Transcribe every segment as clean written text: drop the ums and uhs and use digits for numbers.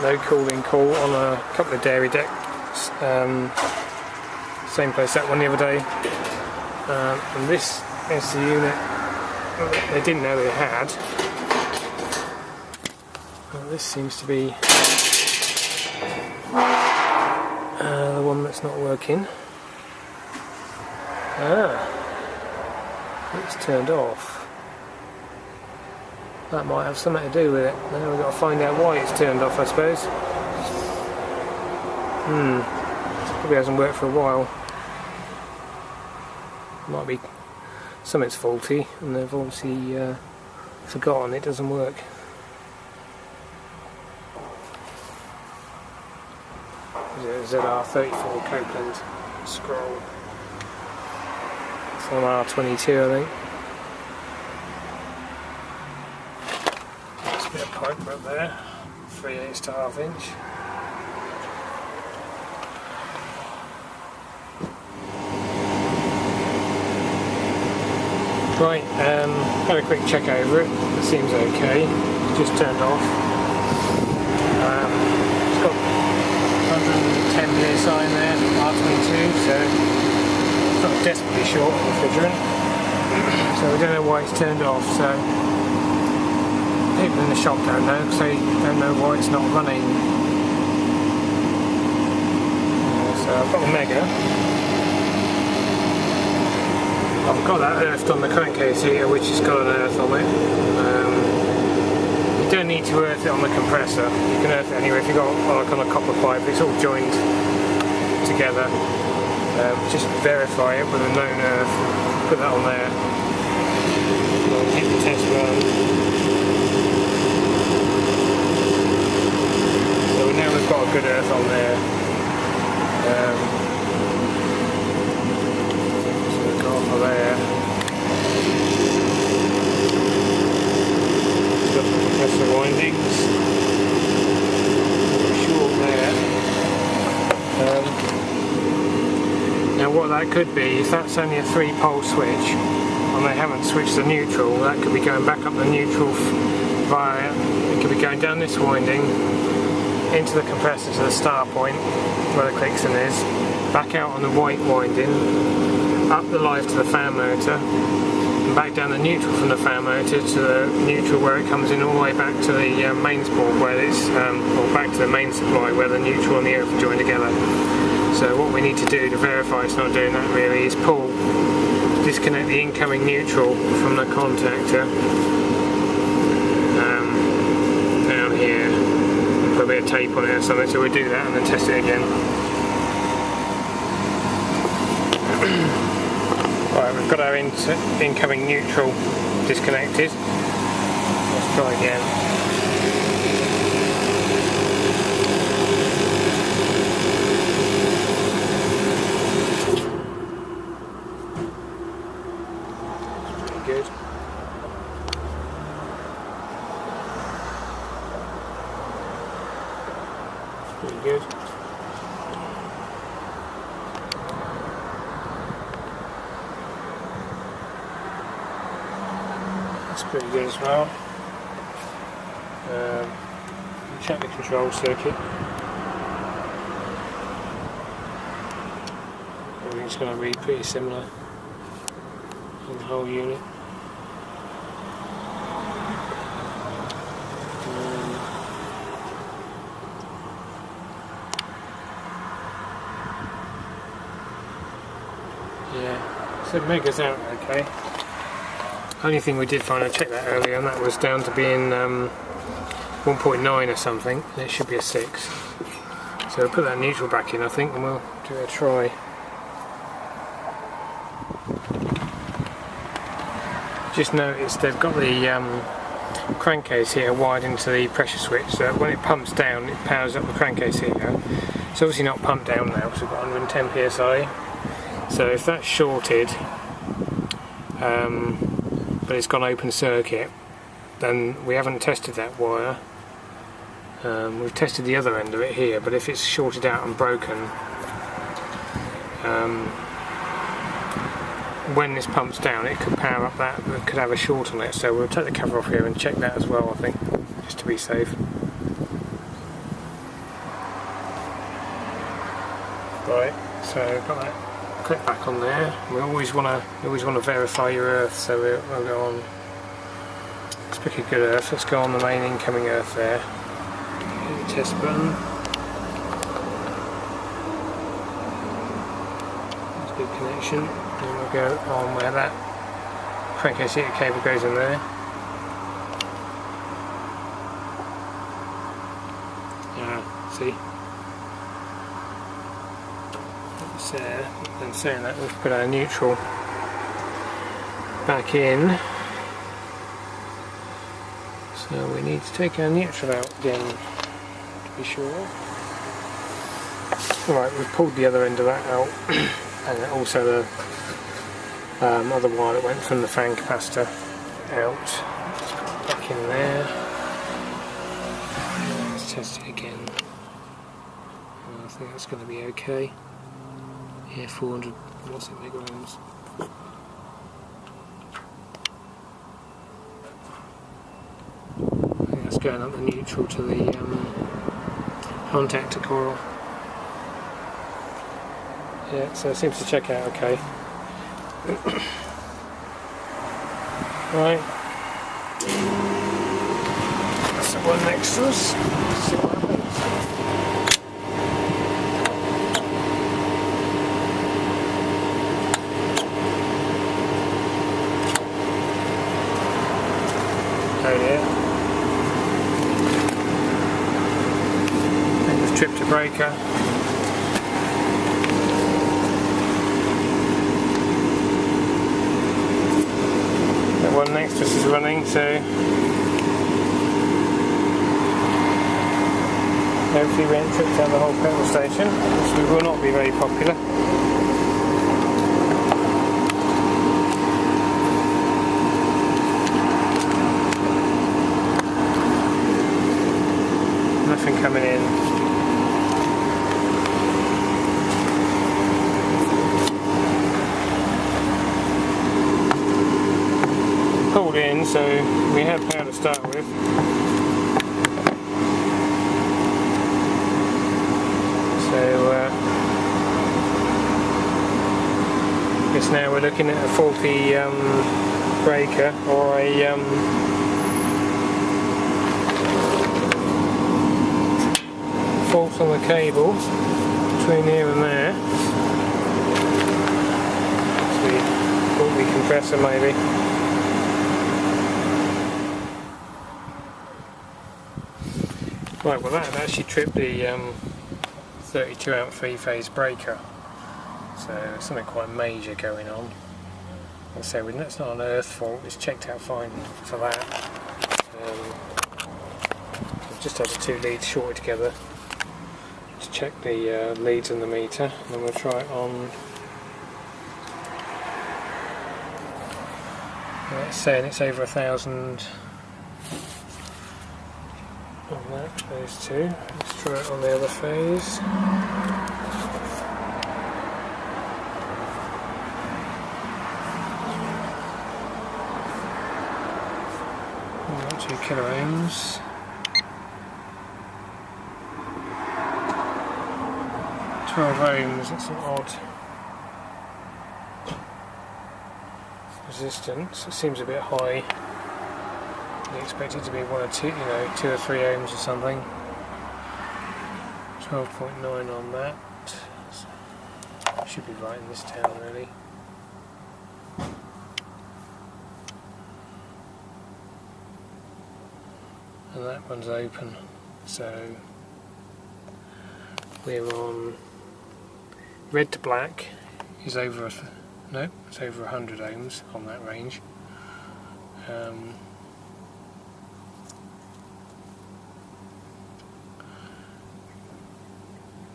no cooling coil on a couple of dairy decks. Same place that one the other day. And this is the unit they didn't know they had. Well, this seems to be the one that's not working. It's turned off. That might have something to do with it. Now we've got to find out why it's turned off, I suppose. Probably hasn't worked for a while. Might be something's faulty and they've obviously forgotten it doesn't work. ZR34 Copeland scroll. It's on R22, I think. There's a bit of pipework there, 3/8 to 1/2 inch. Right, had a quick check over it. It seems okay. It's just turned off. It's got 110 psi in there, R22, so it's not desperately short of refrigerant. So we don't know why it's turned off. So people in the shop don't know because they don't know why it's not running. So I've got the Mega. I've got that earthed on the crankcase here, which has got an earth on it. You don't need to earth it on the compressor. You can earth it anywhere. If you've got like on a copper pipe, it's all joined together. Just verify it with a known earth. Put that on there. We'll hit the test run. So now we've got a good earth on there. There. Got the compressor windings. Short there. Now what that could be, if that's only a 3-pole switch and they haven't switched the neutral, that could be going back up the neutral via, it could be going down this winding into the compressor to the start point where the Clixon is, back out on the white winding, up the live to the fan motor, and back down the neutral from the fan motor to the neutral where it comes in all the way back to the mains board where it's, or back to the main supply where the neutral and the earth are joined together. So what we need to do to verify it's not doing that really is disconnect the incoming neutral from the contactor down here, and put a bit of tape on it or something, so we'll do that and then test it again. Right, we've got our incoming neutral disconnected. Let's try again. Pretty good. Pretty good. That's pretty good as well. Check the control circuit. Everything's going to be pretty similar in the whole unit. Yeah, so Mega's out okay. Only thing we did find, I checked that earlier, and that was down to being 1.9 or something, and it should be a 6. So we'll put that neutral back in, I think, and we'll give it a try. Just noticed they've got the crankcase here wired into the pressure switch, so that when it pumps down, it powers up the crankcase here. It's obviously not pumped down now, because we've got 110 psi. So if that's shorted, but it's gone open circuit, then we haven't tested that wire. We've tested the other end of it here, but if it's shorted out and broken, when this pumps down, it could power up that, it could have a short on it. So we'll take the cover off here and check that as well, I think, just to be safe. Right, so I've got that clip back on there. We always want to verify your earth, so we'll go on. Let's pick a good earth. Let's go on the main incoming earth there. Hit the test button. That's a good connection. And we'll go on where that capacitor cable goes in there. See? It's there. And saying that, we've put our neutral back in. So we need to take our neutral out again to be sure. Right, we've pulled the other end of that out, and also the other wire that went from the fan capacitor out. Let's put it back in there. Let's test it again. I think that's going to be okay. Yeah, 400, what's it, milligrams. I think that's going up the neutral to the contactor coil. Yeah, so it seems to check out okay. Right. That's the one next to us. Let's see what happens. Oh yeah. I think we've tripped a breaker. That one next to us is running, so hopefully we haven't tripped out the whole petrol station, which we will not be very popular. Nothing coming in. Pulled in, so we had power to start with. So I guess now we're looking at a faulty breaker or a fault on the cable between here and there. The faulty compressor maybe. Right, well that had actually tripped the 32 amp 3-phase breaker, so something quite major going on. I'll say that's not an earth fault, it's checked out fine for that. I've just had the two leads shorted together to check the leads in the meter, and then we'll try it on. It's saying it's over 1,000 on that, those two. Let's try it on the other phase. 2 kilo ohms. Ohms, that's an odd resistance. It seems a bit high. You expect it to be 1 or 2, 2 or 3 ohms or something. 12.9 on that. So should be right in this town really. And that one's open, so we're on red to black is over it's over 100 ohms on that range.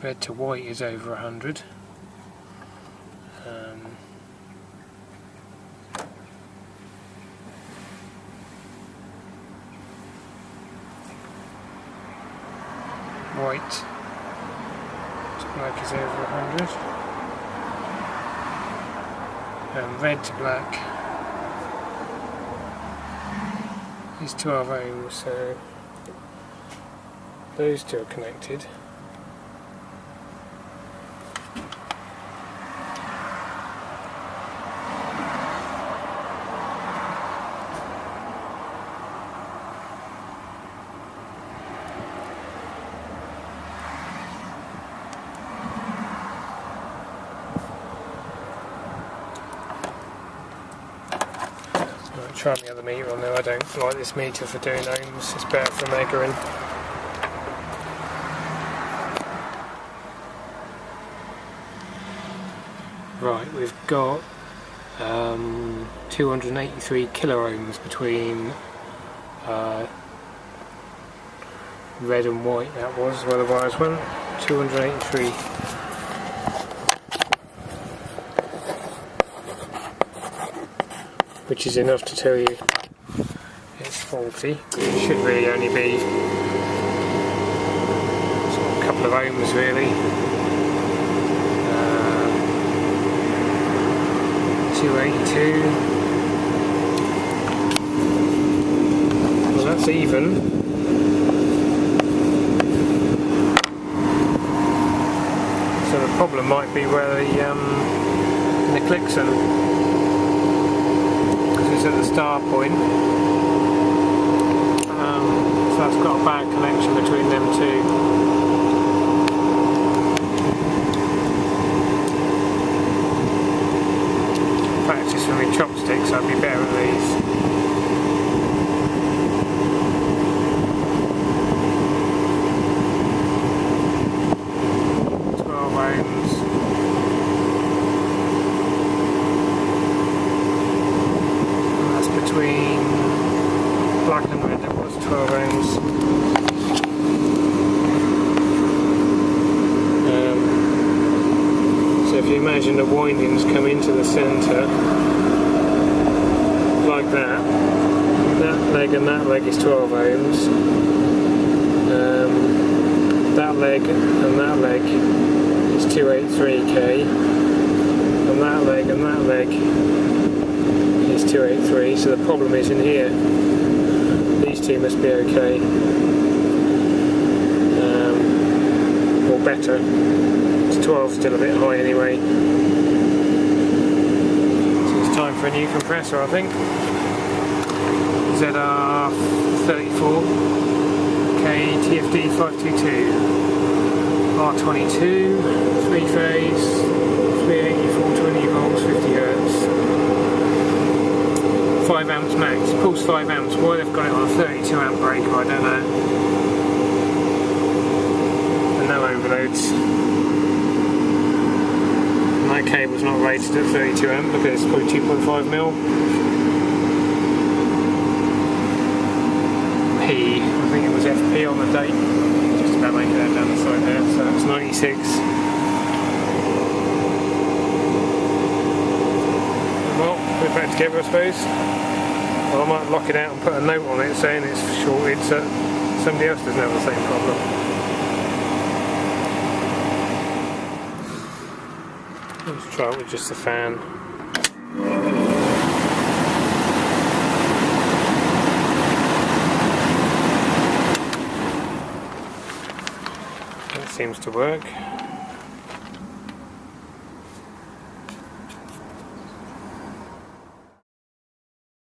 Red to white is over 100. White to black is over 100. And red to black is 12 ohms, so those two are connected. try the other meter on there. I don't like this meter for doing ohms, it's better for measuring. Right, we've got 283 kilo ohms between red and white, that was where the wires went. 283. Which is enough to tell you it's faulty. It should really only be sort of a couple of ohms really. 282. Well, that's even. So the problem might be where the clicks in. It's at the start point, so that's got a bad connection between them two. Practice with my chopsticks, I'd be better at these. 12 ohms. Between black and red it was 12 ohms. So if you imagine the windings come into the centre like that, that leg and that leg is 12 ohms, that leg and that leg is 283k, and that leg is 283, so the problem is in here. These two must be okay, or better. It's 12 still a bit high anyway. So it's time for a new compressor, I think. ZR34 K TFD 522 R22 3 phase 380 420 volts 50 Hz. 5 amps max, pulls 5 amps. Why they've got it on a 32 amp breaker, I don't know. And no overloads. My cable's not rated at 32 amp because it's probably 2.5 mil. P, I think it was FP on the date. Just about making that down the side there, so it's 96. Well, we're back together I suppose. Well, I might lock it out and put a note on it saying it's shorted so somebody else doesn't have the same problem. Let's try it with just the fan. That seems to work.